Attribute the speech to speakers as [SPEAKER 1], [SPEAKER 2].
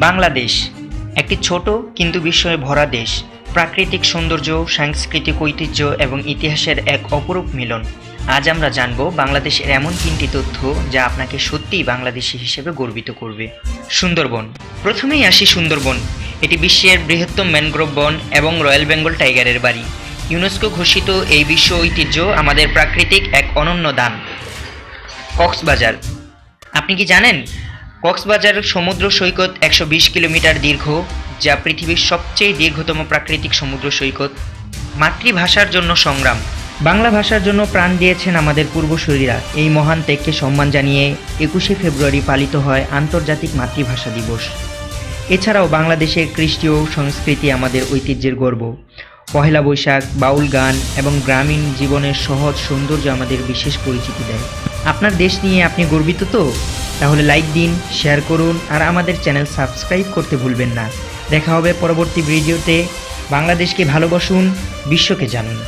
[SPEAKER 1] বাংলাদেশ একটি ছোট কিন্তু বিস্ময়ে ভরা দেশ। প্রাকৃতিক সৌন্দর্য, সাংস্কৃতিক ঐতিহ্য এবং ইতিহাসের এক অপরূপ মিলন। আজ আমরা জানব বাংলাদেশের এমন 3টি তথ্য যা আপনাকে সত্যিই বাংলাদেশী হিসেবে গর্বিত করবে। সুন্দরবন। প্রথমেই আসি সুন্দরবন। এটি বিশ্বের বৃহত্তম ম্যানগ্রোভ বন এবং রয়্যাল বেঙ্গল টাইগারের বাড়ি। ইউনেস্কো ঘোষিত এই বিশ্ব ঐতিহ্য আমাদের প্রাকৃতিক এক অনন্য দান। কক্সবাজার। আপনি কি জানেন কক্সবাজার সমুদ্র সৈকত 120 কিলোমিটার দীর্ঘ, যা পৃথিবীর সবচেয়ে দীর্ঘতম প্রাকৃতিক সমুদ্র সৈকত। মাতৃভাষার জন্য সংগ্রাম। বাংলা ভাষার জন্য প্রাণ দিয়েছেন আমাদের পূর্বসূরীরা। এই মহান ত্যাগকে সম্মান জানিয়ে 21শে ফেব্রুয়ারি পালিত হয় আন্তর্জাতিক মাতৃভাষা দিবস। এছাড়াও বাংলাদেশের কৃষ্টি ও সংস্কৃতি আমাদের ঐতিহ্যের গর্ব। পহেলা বৈশাখ, বাউল গান এবং গ্রামীণ জীবনের সহজ সৌন্দর্য আমাদের বিশেষ পরিচিতি দেয়। আপনার দেশ নিয়ে আপনি গর্বিত তো? তাহলে লাইক দিন, শেয়ার করুন আর আমাদের চ্যানেল সাবস্ক্রাইব করতে ভুলবেন না। দেখা হবে পরবর্তী ভিডিওতে। বাংলাদেশকে ভালোবাসুন, বিশ্বকে জানুন।